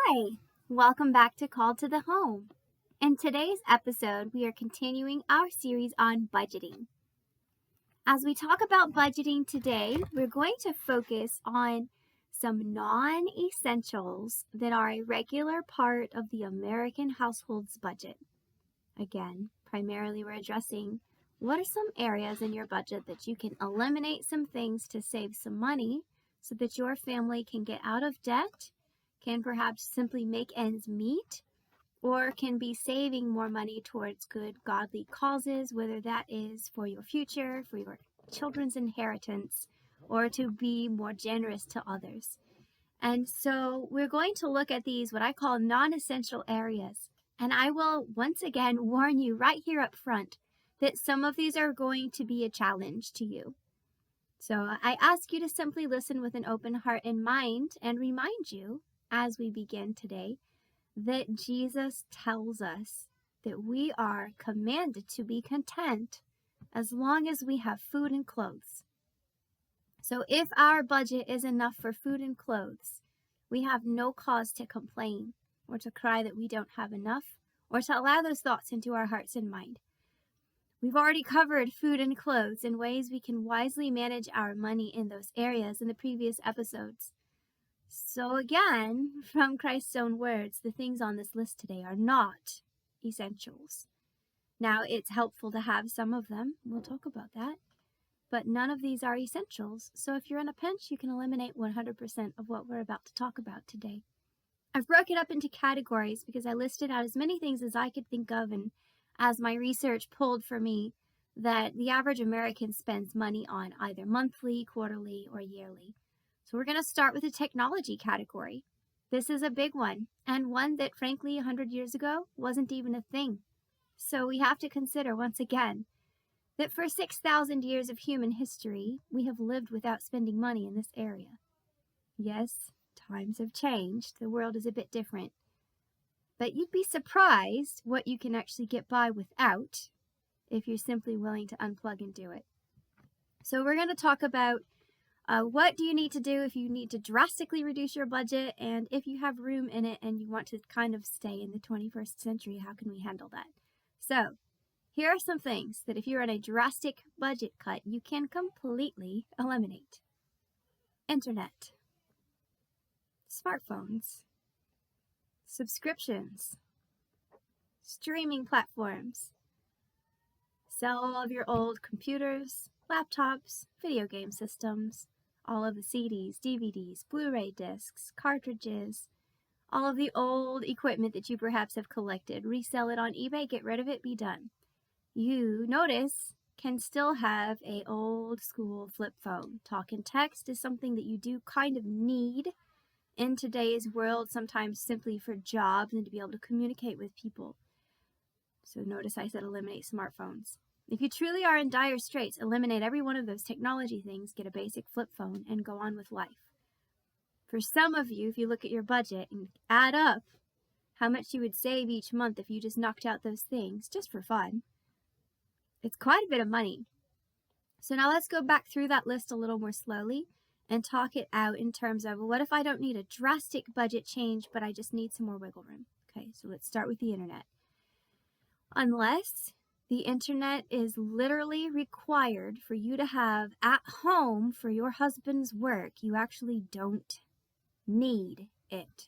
Hi, welcome back to Call to the Home. In today's episode, we are continuing our series on budgeting. As we talk about budgeting today, we're going to focus on some non-essentials that are a regular part of the American household's budget. Again, primarily we're addressing what are some areas in your budget that you can eliminate some things to save some money so that your family can get out of debt, can perhaps simply make ends meet, or can be saving more money towards good godly causes, whether that is for your future, for your children's inheritance, or to be more generous to others. And so we're going to look at these, what I call non-essential areas. And I will once again warn you right here up front that some of these are going to be a challenge to you. So I ask you to simply listen with an open heart and mind and remind you as we begin today that Jesus tells us that we are commanded to be content as long as we have food and clothes. So if our budget is enough for food and clothes, we have no cause to complain or to cry that we don't have enough or to allow those thoughts into our hearts and mind. We've already covered food and clothes and ways we can wisely manage our money in those areas in the previous episodes. So again, from Christ's own words, the things on this list today are not essentials. Now, it's helpful to have some of them. We'll talk about that. But none of these are essentials. So if you're in a pinch, you can eliminate 100% of what we're about to talk about today. I've broken it up into categories because I listed out as many things as I could think of, and as my research pulled for me that the average American spends money on either monthly, quarterly, or yearly. So we're going to start with the technology category. This is a big one, and one that frankly 100 years ago wasn't even a thing. So we have to consider once again that for 6,000 years of human history, we have lived without spending money in this area. Yes, times have changed. The world is a bit different. But you'd be surprised what you can actually get by without if you're simply willing to unplug and do it. So we're going to talk about what do you need to do if you need to drastically reduce your budget, and if you have room in it and you want to kind of stay in the 21st century, how can we handle that? So here are some things that if you're on a drastic budget cut, you can completely eliminate. Internet, smartphones, subscriptions, streaming platforms. Sell all of your old computers, laptops, video game systems, all of the CDs, DVDs, Blu-ray discs, cartridges, all of the old equipment that you perhaps have collected. Resell it on eBay, get rid of it, be done. You, notice, can still have a old school flip phone. Talk and text is something that you do kind of need in today's world, sometimes simply for jobs and to be able to communicate with people. So notice I said eliminate smartphones. If you truly are in dire straits, eliminate every one of those technology things, get a basic flip phone, and go on with life. For some of you, if you look at your budget and add up how much you would save each month if you just knocked out those things, just for fun, it's quite a bit of money. So now let's go back through that list a little more slowly and talk it out in terms of, what if I don't need a drastic budget change, but I just need some more wiggle room? Okay, so let's start with the internet. Unless the internet is literally required for you to have at home for your husband's work, you actually don't need it.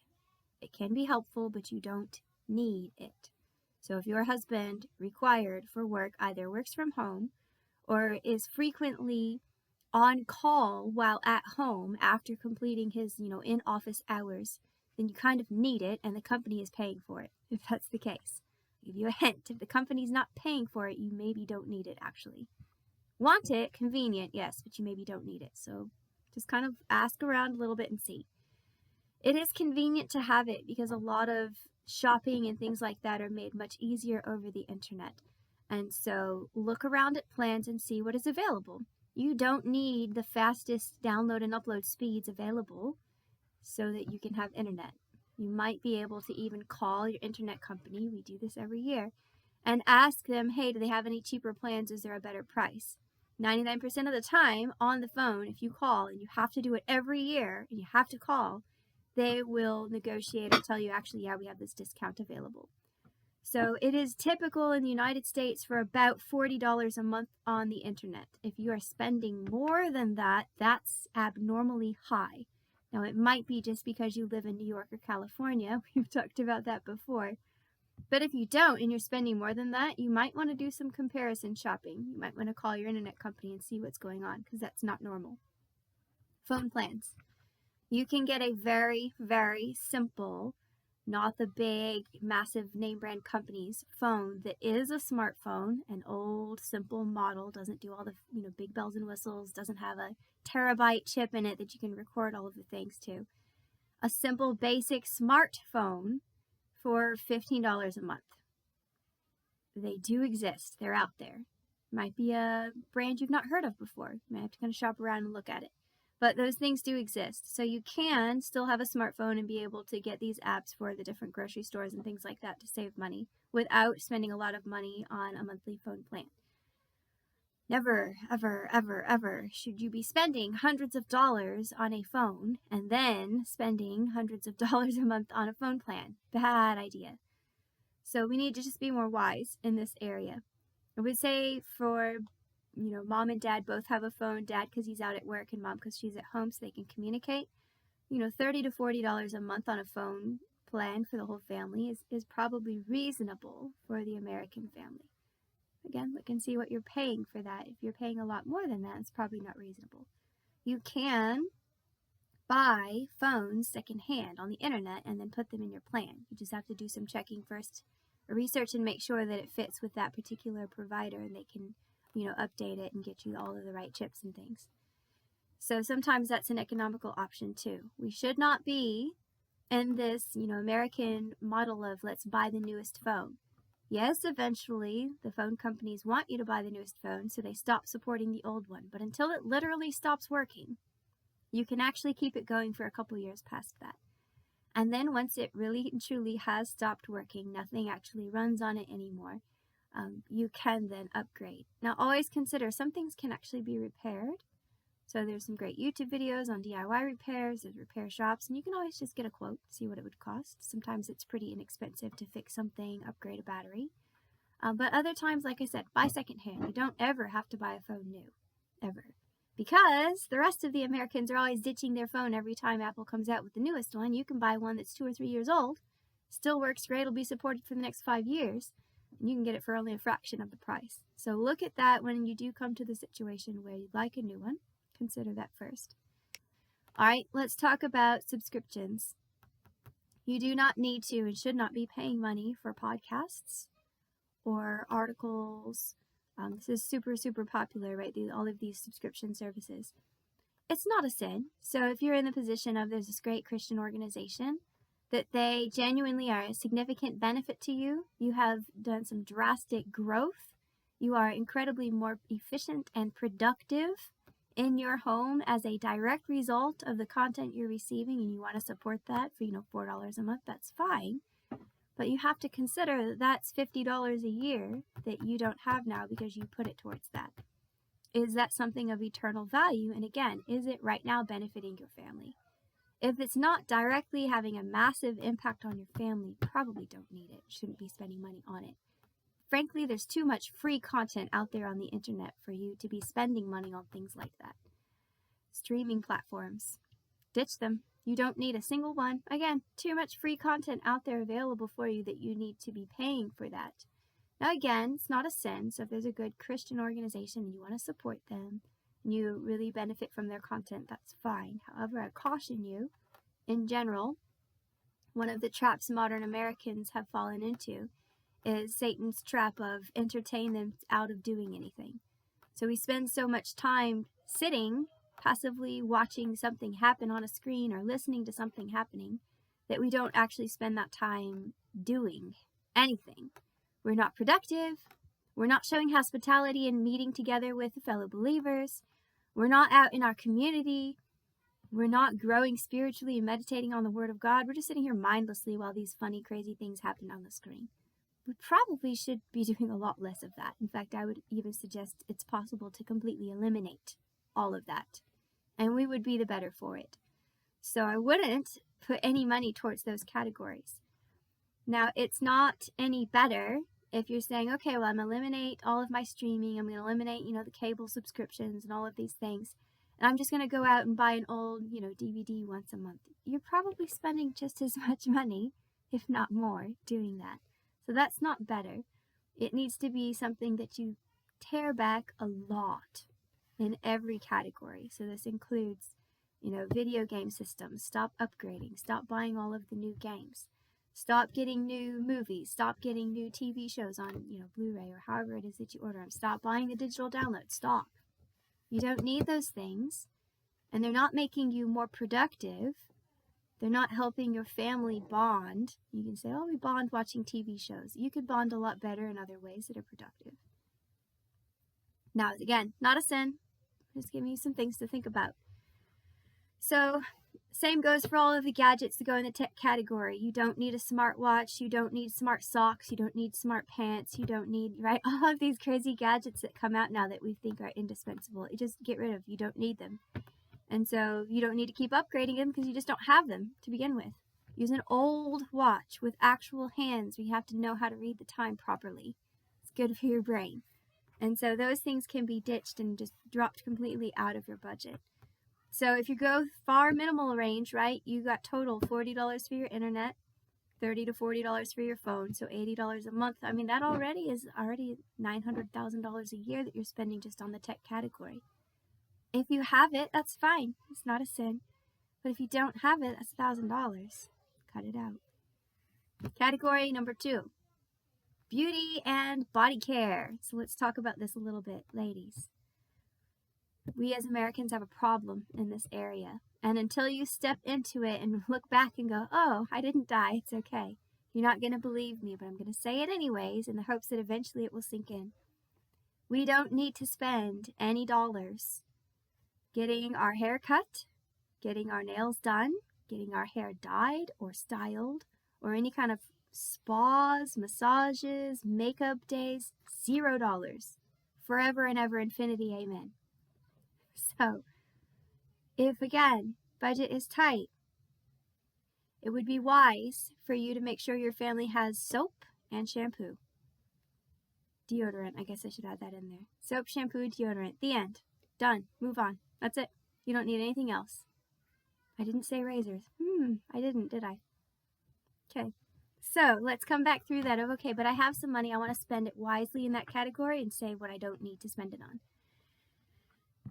It can be helpful, but you don't need it. So if your husband required for work either works from home or is frequently on call while at home after completing his, in-office hours, then you kind of need it, and the company is paying for it, if that's the case. I'll give you a hint. If the company's not paying for it, you maybe don't need it, actually. Want it, convenient, yes, but you maybe don't need it. So just kind of ask around a little bit and see. It is convenient to have it because a lot of shopping and things like that are made much easier over the internet. And so look around at plans and see what is available. You don't need the fastest download and upload speeds available so that you can have internet. You might be able to even call your internet company, we do this every year, and ask them, hey, do they have any cheaper plans? Is there a better price? 99% of the time on the phone, if you call, and you have to do it every year, and you have to call, they will negotiate or tell you, actually, yeah, we have this discount available. So it is typical in the United States for about $40 a month on the internet. If you are spending more than that, that's abnormally high. Now, it might be just because you live in New York or California. We've talked about that before. But if you don't and you're spending more than that, you might want to do some comparison shopping. You might want to call your internet company and see what's going on, because that's not normal. Phone plans. You can get a very, very simple, not the big, massive name brand companies, phone that is a smartphone, an old, simple model, doesn't do all the big bells and whistles, doesn't have a terabyte chip in it that you can record all of the things to. A simple, basic smartphone for $15 a month. They do exist. They're out there. Might be a brand you've not heard of before. You might have to kind of shop around and look at it. But those things do exist. So you can still have a smartphone and be able to get these apps for the different grocery stores and things like that to save money without spending a lot of money on a monthly phone plan. Never, ever, ever, ever should you be spending hundreds of dollars on a phone and then spending hundreds of dollars a month on a phone plan. Bad idea. So we need to just be more wise in this area. I would say for, mom and dad both have a phone. Dad because he's out at work and mom because she's at home so they can communicate. $30 to $40 a month on a phone plan for the whole family is probably reasonable for the American family. Again, look and see what you're paying for that. If you're paying a lot more than that, it's probably not reasonable. You can buy phones secondhand on the internet and then put them in your plan. You just have to do some checking first, research and make sure that it fits with that particular provider and they can, update it and get you all of the right chips and things. So sometimes that's an economical option too. We should not be in this, American model of let's buy the newest phone. Yes, eventually the phone companies want you to buy the newest phone, so they stop supporting the old one. But until it literally stops working, you can actually keep it going for a couple years past that. And then once it really and truly has stopped working, nothing actually runs on it anymore, you can then upgrade. Now always consider some things can actually be repaired. So there's some great YouTube videos on DIY repairs, there's repair shops, and you can always just get a quote, see what it would cost. Sometimes it's pretty inexpensive to fix something, upgrade a battery. But other times, like I said, buy secondhand. You don't ever have to buy a phone new, ever. Because the rest of the Americans are always ditching their phone every time Apple comes out with the newest one. You can buy one that's 2 or 3 years old, still works great, it'll be supported for the next 5 years, and you can get it for only a fraction of the price. So look at that when you do come to the situation where you'd like a new one. Consider that first. All right, let's talk about subscriptions. You do not need to and should not be paying money for podcasts or articles. This is super, super popular, right? All of these subscription services. It's not a sin. So if you're in the position of there's this great Christian organization that they genuinely are a significant benefit to you, you have done some drastic growth, you are incredibly more efficient and productive in your home as a direct result of the content you're receiving, and you want to support that for $4 a month, that's fine. But you have to consider that that's $50 a year that you don't have now because you put it towards that. Is that something of eternal value? And again, is it right now benefiting your family? If it's not directly having a massive impact on your family, probably don't need it. Shouldn't be spending money on it. Frankly, there's too much free content out there on the internet for you to be spending money on things like that. Streaming platforms. Ditch them. You don't need a single one. Again, too much free content out there available for you that you need to be paying for that. Now again, it's not a sin, so if there's a good Christian organization and you want to support them, and you really benefit from their content, that's fine. However, I caution you, in general, one of the traps modern Americans have fallen into is Satan's trap of entertain them out of doing anything. So we spend so much time sitting, passively watching something happen on a screen or listening to something happening, that we don't actually spend that time doing anything. We're not productive. We're not showing hospitality and meeting together with fellow believers. We're not out in our community. We're not growing spiritually and meditating on the Word of God. We're just sitting here mindlessly while these funny, crazy things happen on the screen. We probably should be doing a lot less of that. In fact, I would even suggest it's possible to completely eliminate all of that. And we would be the better for it. So I wouldn't put any money towards those categories. Now, it's not any better if you're saying, okay, well, I'm going to eliminate all of my streaming. I'm going to eliminate, the cable subscriptions and all of these things. And I'm just going to go out and buy an old, DVD once a month. You're probably spending just as much money, if not more, doing that. So that's not better. It needs to be something that you tear back a lot in every category. So this includes, video game systems. Stop upgrading. Stop buying all of the new games. Stop getting new movies. Stop getting new TV shows on, Blu-ray or however it is that you order them. Stop buying the digital download. Stop. You don't need those things, and they're not making you more productive. They're not helping your family bond. You can say, oh, we bond watching TV shows. You could bond a lot better in other ways that are productive. Now, again, not a sin. I'm just giving you some things to think about. So, same goes for all of the gadgets that go in the tech category. You don't need a smartwatch. You don't need smart socks. You don't need smart pants. You don't need, right? All of these crazy gadgets that come out now that we think are indispensable. You just get rid of. You don't need them. And so you don't need to keep upgrading them because you just don't have them to begin with. Use an old watch with actual hands where you have to know how to read the time properly. It's good for your brain. And so those things can be ditched and just dropped completely out of your budget. So if you go far minimal range, right, you got total $40 for your internet, $30 to $40 for your phone, so $80 a month. I mean, that is $900,000 a year that you're spending just on the tech category. If you have it, that's fine. It's not a sin. But if you don't have it, that's $1,000. Cut it out. Category number 2, beauty and body care. So let's talk about this a little bit, ladies. We as Americans have a problem in this area. And until you step into it and look back and go, oh, I didn't die, it's okay. You're not going to believe me, but I'm going to say it anyways in the hopes that eventually it will sink in. We don't need to spend any dollars getting our hair cut, getting our nails done, getting our hair dyed or styled, or any kind of spas, massages, makeup days. $0. Forever and ever, infinity, amen. So, if again, budget is tight, it would be wise for you to make sure your family has soap and shampoo. Deodorant, I guess I should add that in there. Soap, shampoo, deodorant. The end. Done. Move on. That's it. You don't need anything else. I didn't say razors. I didn't, did I? Okay. So, let's come back through that of, okay, but I have some money. I want to spend it wisely in that category and say what I don't need to spend it on.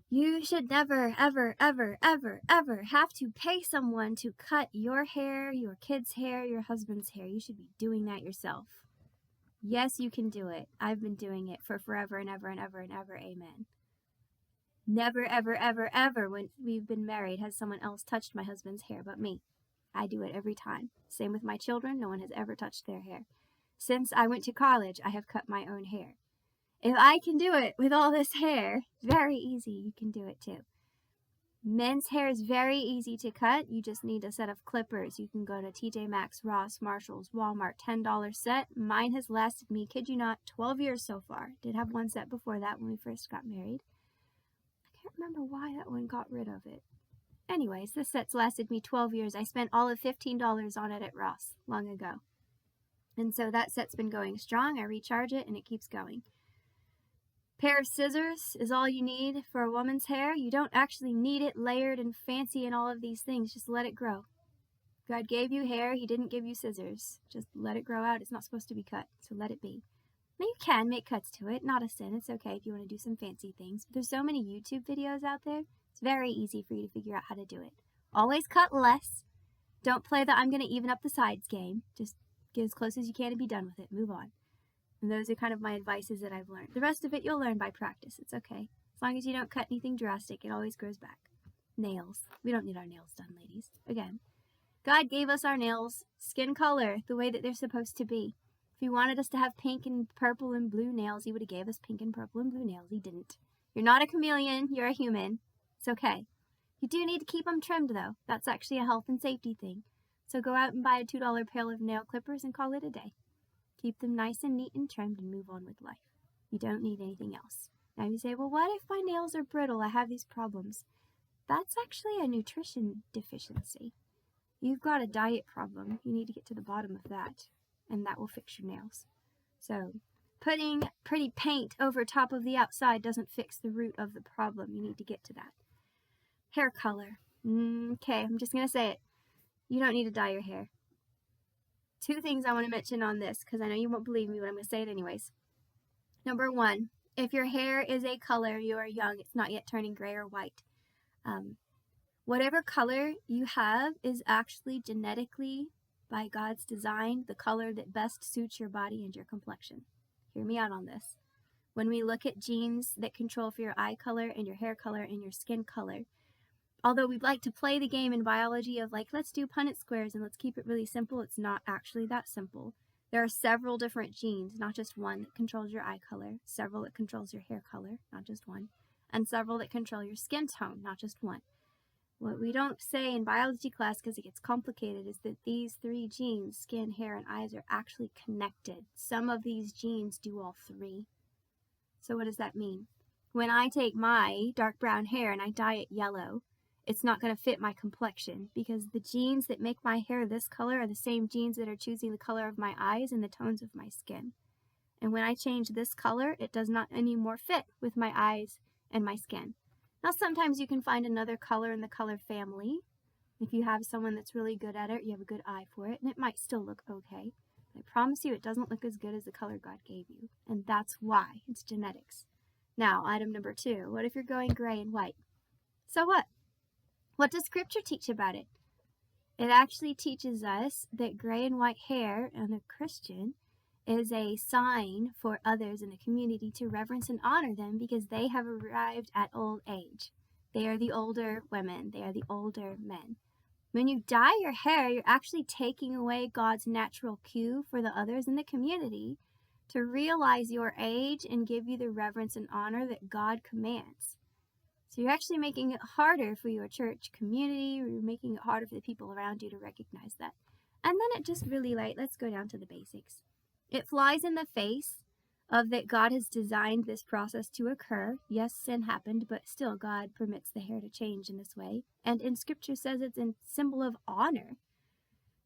You should never, ever, ever, ever, ever have to pay someone to cut your hair, your kid's hair, your husband's hair. You should be doing that yourself. Yes, you can do it. I've been doing it for forever and ever and ever and ever. Amen. Never, ever, ever, ever when we've been married has someone else touched my husband's hair but me. I do it every time. Same with my children. No one has ever touched their hair. Since I went to college, I have cut my own hair. If I can do it with all this hair, very easy, you can do it too. Men's hair is very easy to cut. You just need a set of clippers. You can go to TJ Maxx, Ross, Marshalls, Walmart, $10 set. Mine has lasted me, kid you not, 12 years so far. Did have one set before that when we first got married. I can't remember why that one got rid of it. Anyways, this set's lasted me 12 years. I spent all of $15 on it at Ross long ago. And so that set's been going strong. I recharge it and it keeps going. Pair of scissors is all you need for a woman's hair. You don't actually need it layered and fancy and all of these things. Just let it grow. God gave you hair. He didn't give you scissors. Just let it grow out. It's not supposed to be cut, so let it be. Now you can make cuts to it. Not a sin. It's okay if you want to do some fancy things. But there's so many YouTube videos out there. It's very easy for you to figure out how to do it. Always cut less. Don't play the I'm going to even up the sides game. Just get as close as you can and be done with it. Move on. And those are kind of my advices that I've learned. The rest of it you'll learn by practice. It's okay. As long as you don't cut anything drastic, it always grows back. Nails. We don't need our nails done, ladies. Again, God gave us our nails skin color the way that they're supposed to be. If he wanted us to have pink and purple and blue nails, he would have gave us pink and purple and blue nails. He didn't. You're not a chameleon. You're a human. It's okay. You do need to keep them trimmed, though. That's actually a health and safety thing. So go out and buy a $2 pair of nail clippers and call it a day. Keep them nice and neat and trimmed and move on with life. You don't need anything else. Now you say, well, what if my nails are brittle? I have these problems. That's actually a nutrition deficiency. you've got a diet problem. You need to get to the bottom of that, and that will fix your nails. So putting pretty paint over top of the outside doesn't fix the root of the problem. You need to get to that. Hair color. Okay, I'm just going to say it. You don't need to dye your hair. 2 things I want to mention on this, because I know you won't believe me, but I'm going to say it anyways. Number 1, if your hair is a color, you are young, it's not yet turning gray or white. Whatever color you have is actually genetically, by God's design, the color that best suits your body and your complexion. Hear me out on this. When we look at genes that control for your eye color and your hair color and your skin color, although we'd like to play the game in biology of like, let's do Punnett squares and let's keep it really simple, it's not actually that simple. There are several different genes, not just one that controls your eye color, several that controls your hair color, not just one, and several that control your skin tone, not just one. What we don't say in biology class, because it gets complicated, is that these 3 genes, skin, hair, and eyes, are actually connected. Some of these genes do all 3. So what does that mean? When I take my dark brown hair and I dye it yellow, it's not going to fit my complexion, because the genes that make my hair this color are the same genes that are choosing the color of my eyes and the tones of my skin. And when I change this color, it does not anymore fit with my eyes and my skin. Now, sometimes you can find another color in the color family. If you have someone that's really good at it, you have a good eye for it, and it might still look okay. I promise you it doesn't look as good as the color God gave you, and that's why. It's genetics. Now, item number 2, what if you're going gray and white? So what? What does Scripture teach about it? It actually teaches us that gray and white hair in a Christian is a sign for others in the community to reverence and honor them, because they have arrived at old age. They are the older women. They are the older men. When you dye your hair, you're actually taking away God's natural cue for the others in the community to realize your age and give you the reverence and honor that God commands. So you're actually making it harder for your church community, or you're making it harder for the people around you to recognize that. And then it just really, let's go down to the basics. It flies in the face of that God has designed this process to occur. Yes, sin happened, but still God permits the hair to change in this way. And in Scripture says it's a symbol of honor.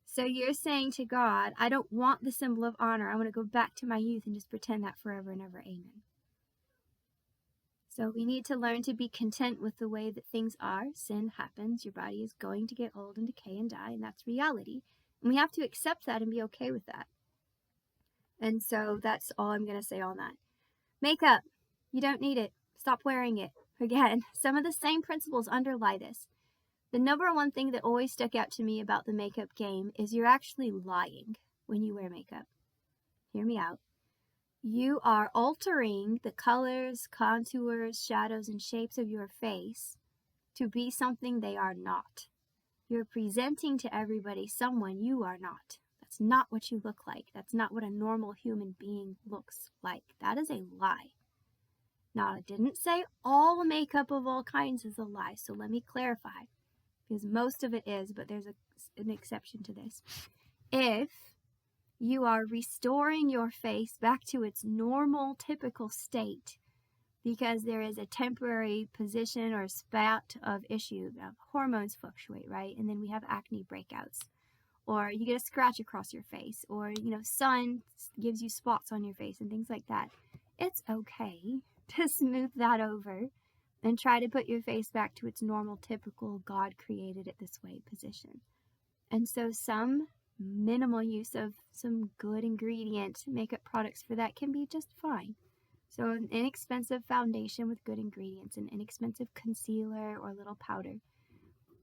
So you're saying to God, I don't want the symbol of honor. I want to go back to my youth and just pretend that forever and ever. Amen. So we need to learn to be content with the way that things are. Sin happens. Your body is going to get old and decay and die, and that's reality. And we have to accept that and be okay with that. And so that's all I'm going to say on that. Makeup. You don't need it. Stop wearing it. Again, some of the same principles underlie this. The number 1 thing that always stuck out to me about the makeup game is you're actually lying when you wear makeup. Hear me out. You are altering the colors, contours, shadows, and shapes of your face to be something they are not. You're presenting to everybody someone you are not. That's not what you look like. That's not what a normal human being looks like. That is a lie. Now, I didn't say all makeup of all kinds is a lie, so let me clarify, because most of it is, but there's an exception to this. If you are restoring your face back to its normal, typical state, because there is a temporary position or spat of issue, hormones fluctuate, right? And then we have acne breakouts. Or you get a scratch across your face, or, sun gives you spots on your face and things like that. It's okay to smooth that over and try to put your face back to its normal, typical, God created it this way position. And so some minimal use of some good ingredient makeup products for that can be just fine. So an inexpensive foundation with good ingredients, an inexpensive concealer or little powder.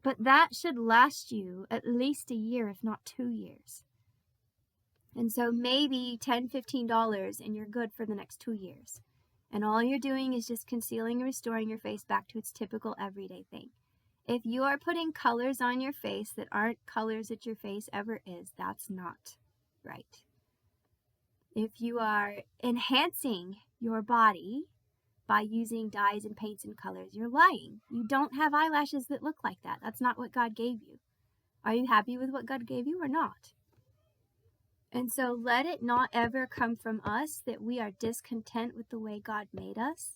But that should last you at least a year, if not 2 years. And so maybe $10, $15 and you're good for the next 2 years. And all you're doing is just concealing and restoring your face back to its typical everyday thing. If you are putting colors on your face that aren't colors that your face ever is, that's not right. If you are enhancing your body by using dyes and paints and colors, you're lying. You don't have eyelashes that look like that. That's not what God gave you. Are you happy with what God gave you or not? And so let it not ever come from us that we are discontent with the way God made us,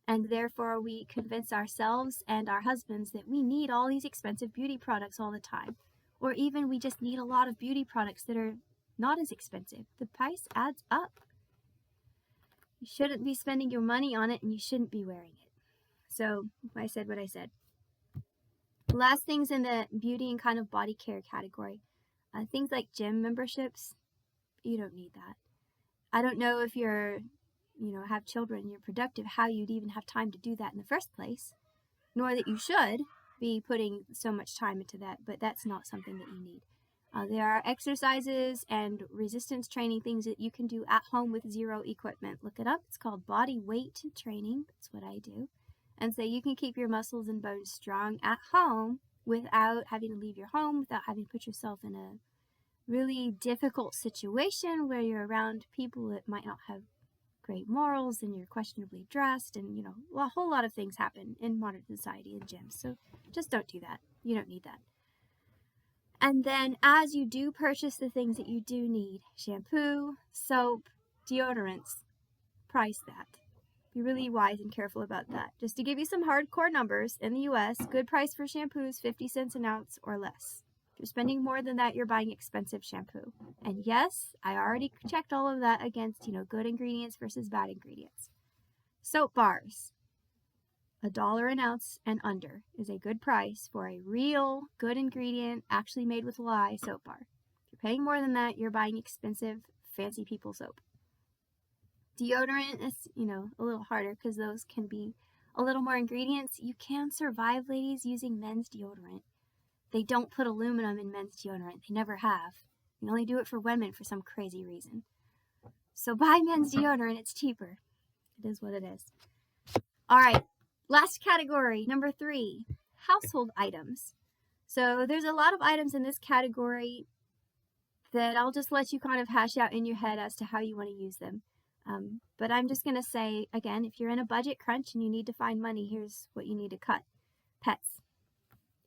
and therefore we convince ourselves and our husbands that we need all these expensive beauty products all the time. Or even we just need a lot of beauty products that are not as expensive. The price adds up. You shouldn't be spending your money on it, and you shouldn't be wearing it. So I said what I said. Last things in the beauty and kind of body care category. Things like gym memberships, you don't need that. I don't know if you're, have children, you're productive, how you'd even have time to do that in the first place, nor that you should be putting so much time into that, but that's not something that you need. There are exercises and resistance training things that you can do at home with zero equipment. Look it up. It's called body weight training. That's what I do. And so you can keep your muscles and bones strong at home without having to leave your home, without having to put yourself in a really difficult situation where you're around people that might not have great morals and you're questionably dressed, and a whole lot of things happen in modern society in gyms. So just don't do that. You don't need that. And then as you do purchase the things that you do need, shampoo, soap, deodorants, price that. Be really wise and careful about that. Just to give you some hardcore numbers, in the US, good price for shampoo is 50 cents an ounce or less. If you're spending more than that, you're buying expensive shampoo. And yes, I already checked all of that against, good ingredients versus bad ingredients. Soap bars, $1 an ounce and under is a good price for a real good ingredient, actually made with lye soap bar. If you're paying more than that, you're buying expensive, fancy people soap. Deodorant is, a little harder because those can be a little more ingredients. You can survive, ladies, using men's deodorant. They don't put aluminum in men's deodorant. They never have. They only do it for women for some crazy reason. So buy men's deodorant. It's cheaper. It is what it is. All right. Last category, number 3, household items. So there's a lot of items in this category that I'll just let you kind of hash out in your head as to how you want to use them. But I'm just going to say, again, if you're in a budget crunch and you need to find money, here's what you need to cut. Pets.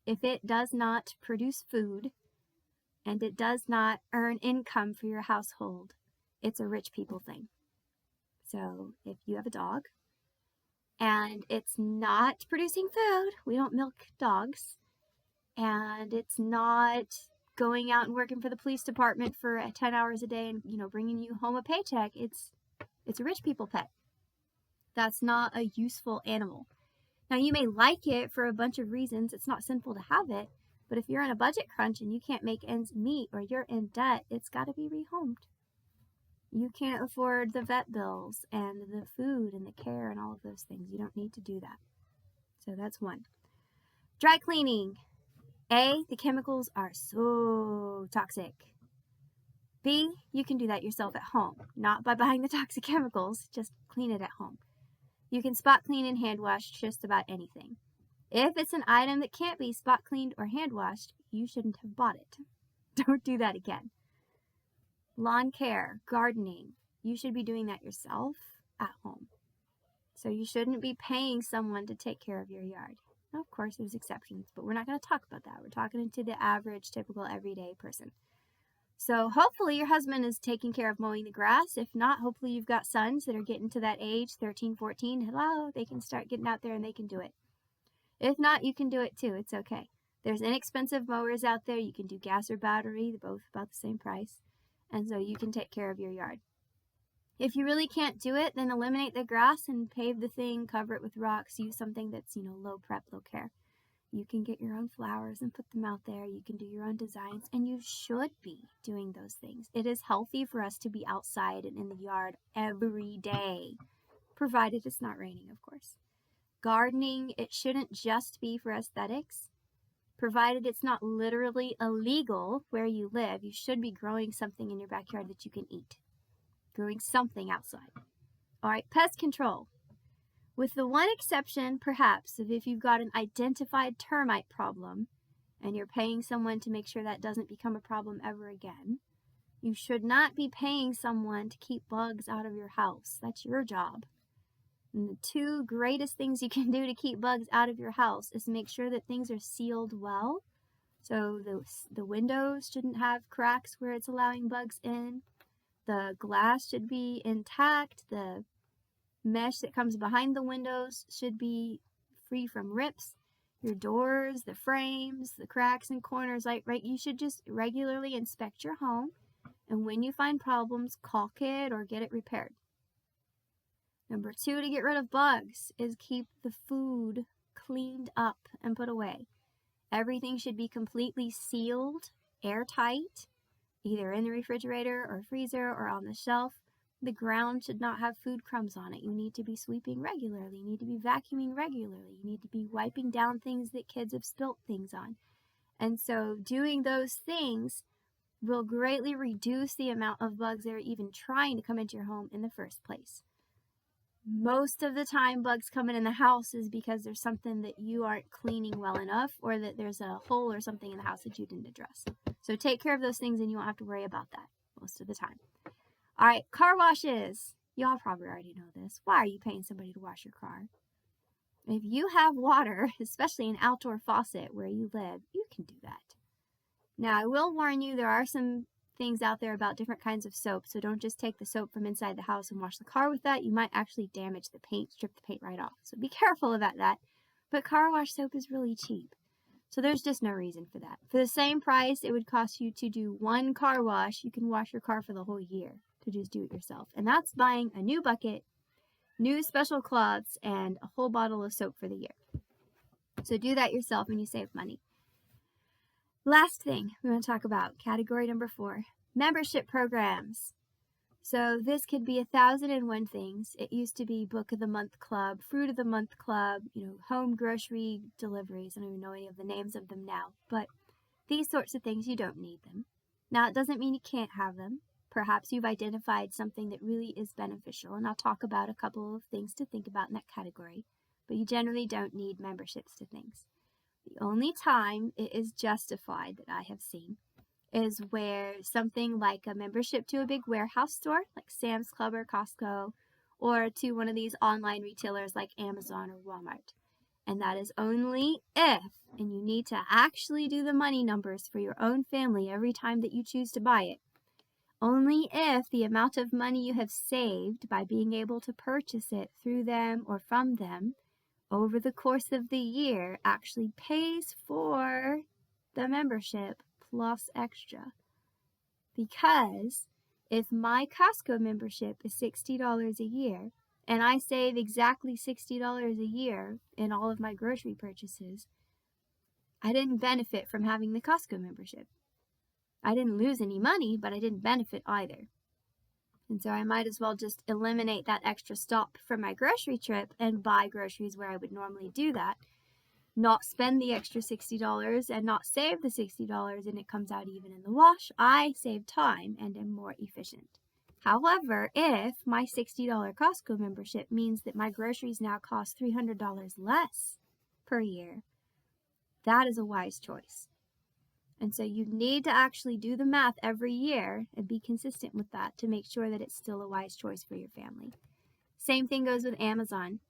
If it does not produce food and it does not earn income for your household, it's a rich people thing. So if you have a dog and it's not producing food, we don't milk dogs, and it's not going out and working for the police department for 10 hours a day and, bringing you home a paycheck, it's a rich people pet. That's not a useful animal. Now, you may like it for a bunch of reasons. It's not sinful to have it. But if you're in a budget crunch and you can't make ends meet or you're in debt, it's got to be rehomed. You can't afford the vet bills and the food and the care and all of those things. You don't need to do that. So that's one. Dry cleaning. A, the chemicals are so toxic. B, you can do that yourself at home, not by buying the toxic chemicals, just clean it at home. You can spot clean and hand wash just about anything. If it's an item that can't be spot cleaned or hand washed, you shouldn't have bought it. Don't do that again. Lawn care, gardening, you should be doing that yourself at home. So you shouldn't be paying someone to take care of your yard. Now, of course, there's exceptions, but we're not going to talk about that. We're talking to the average, typical, everyday person. So hopefully your husband is taking care of mowing the grass. If not, hopefully you've got sons that are getting to that age, 13, 14. Hello, they can start getting out there and they can do it. If not, you can do it too. It's okay. There's inexpensive mowers out there. You can do gas or battery. They're both about the same price. And so you can take care of your yard. If you really can't do it, then eliminate the grass and pave the thing, cover it with rocks, use something that's, low prep, low care. You can get your own flowers and put them out there. You can do your own designs, and you should be doing those things. It is healthy for us to be outside and in the yard every day, provided it's not raining, of course. Gardening, it shouldn't just be for aesthetics. Provided it's not literally illegal where you live, you should be growing something in your backyard that you can eat. Growing something outside. All right, pest control. With the one exception, perhaps, of if you've got an identified termite problem and you're paying someone to make sure that doesn't become a problem ever again, you should not be paying someone to keep bugs out of your house. That's your job. And the 2 greatest things you can do to keep bugs out of your house is make sure that things are sealed well. So the windows shouldn't have cracks where it's allowing bugs in. The glass should be intact. The mesh that comes behind the windows should be free from rips. your doors, the frames, the cracks and corners, right? You should just regularly inspect your home, and when you find problems, caulk it or get it repaired. Number 2 to get rid of bugs is keep the food cleaned up and put away. Everything should be completely sealed, airtight, either in the refrigerator or freezer or on the shelf. The ground should not have food crumbs on it. You need to be sweeping regularly. You need to be vacuuming regularly. You need to be wiping down things that kids have spilt things on. And so doing those things will greatly reduce the amount of bugs that are even trying to come into your home in the first place. Most of the time bugs coming in the house is because there's something that you aren't cleaning well enough, or that there's a hole or something in the house that you didn't address. So take care of those things and you won't have to worry about that most of the time. All right, car washes. Y'all probably already know this. Why are you paying somebody to wash your car? If you have water, especially an outdoor faucet where you live, you can do that. Now, I will warn you, there are some things out there about different kinds of soap, so don't just take the soap from inside the house and wash the car with that. You might actually damage the paint, strip the paint right off. So be careful about that. But car wash soap is really cheap, so there's just no reason for that. For the same price it would cost you to do one car wash, you can wash your car for the whole year to just do it yourself. And that's buying a new bucket, new special cloths, and a whole bottle of soap for the year. So do that yourself and you save money. Last thing we want to talk about, category number 4, membership programs. So this could be 1,001 things. It used to be book of the month club, fruit of the month club, home grocery deliveries. I don't even know any of the names of them now, but these sorts of things, you don't need them. Now, it doesn't mean you can't have them. Perhaps you've identified something that really is beneficial, and I'll talk about a couple of things to think about in that category, but you generally don't need memberships to things. The only time it is justified that I have seen is where something like a membership to a big warehouse store like Sam's Club or Costco, or to one of these online retailers like Amazon or Walmart. And that is only if, and you need to actually do the money numbers for your own family every time that you choose to buy it, only if the amount of money you have saved by being able to purchase it through them or from them over the course of the year actually pays for the membership plus extra. Because if my Costco membership is $60 a year and I save exactly $60 a year in all of my grocery purchases, I didn't benefit from having the Costco membership. I didn't lose any money, but I didn't benefit either. And so I might as well just eliminate that extra stop from my grocery trip and buy groceries where I would normally do that. Not spend the extra $60 and not save the $60, and it comes out even in the wash. I save time and am more efficient. However, if my $60 Costco membership means that my groceries now cost $300 less per year, that is a wise choice. And so you need to actually do the math every year and be consistent with that to make sure that it's still a wise choice for your family. Same thing goes with Amazon.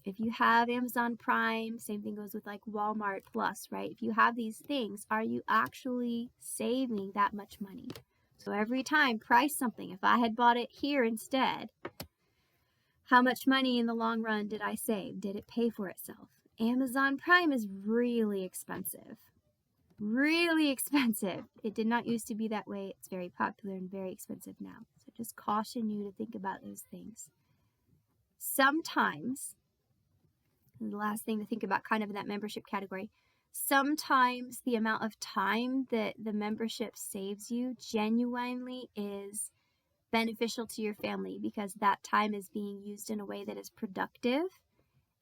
If you have Amazon Prime, same thing goes with like Walmart Plus, right? If you have these things, are you actually saving that much money? So every time, price something. If I had bought it here instead, how much money in the long run did I save? Did it pay for itself? Amazon Prime is really expensive. Really expensive. It did not used to be that way. It's very popular and very expensive now. So just caution you to think about those things. Sometimes, and the last thing to think about kind of in that membership category, sometimes the amount of time that the membership saves you genuinely is beneficial to your family because that time is being used in a way that is productive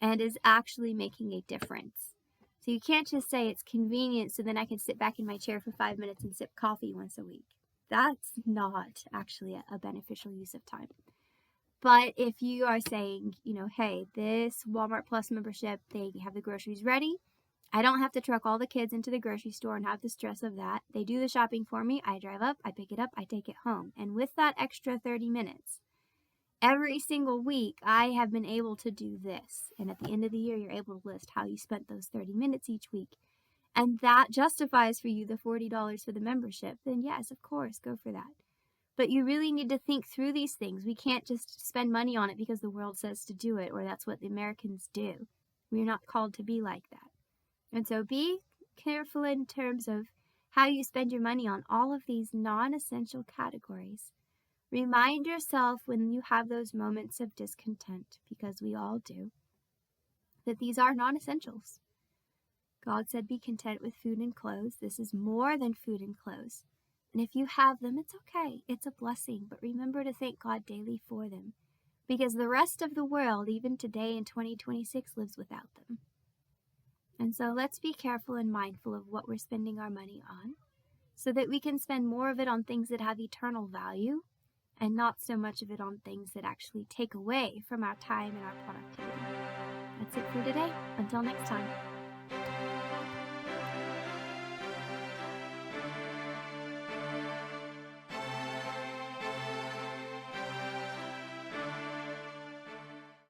and is actually making a difference. So you can't just say it's convenient so then I can sit back in my chair for 5 minutes and sip coffee once a week. That's not actually a beneficial use of time. But if you are saying, hey, this Walmart Plus membership, they have the groceries ready. I don't have to truck all the kids into the grocery store and have the stress of that. They do the shopping for me. I drive up, I pick it up, I take it home. And with that extra 30 minutes, every single week, I have been able to do this. And at the end of the year, you're able to list how you spent those 30 minutes each week. And that justifies for you the $40 for the membership. Then yes, of course, go for that. But you really need to think through these things. We can't just spend money on it because the world says to do it, or that's what the Americans do. We're not called to be like that. And so be careful in terms of how you spend your money on all of these non-essential categories. Remind yourself when you have those moments of discontent, because we all do, that these are non-essentials. God said, be content with food and clothes. This is more than food and clothes. And if you have them, it's okay. It's a blessing. But remember to thank God daily for them, because the rest of the world, even today in 2026, lives without them. And so let's be careful and mindful of what we're spending our money on, so that we can spend more of it on things that have eternal value and not so much of it on things that actually take away from our time and our productivity. That's it for today. Until next time.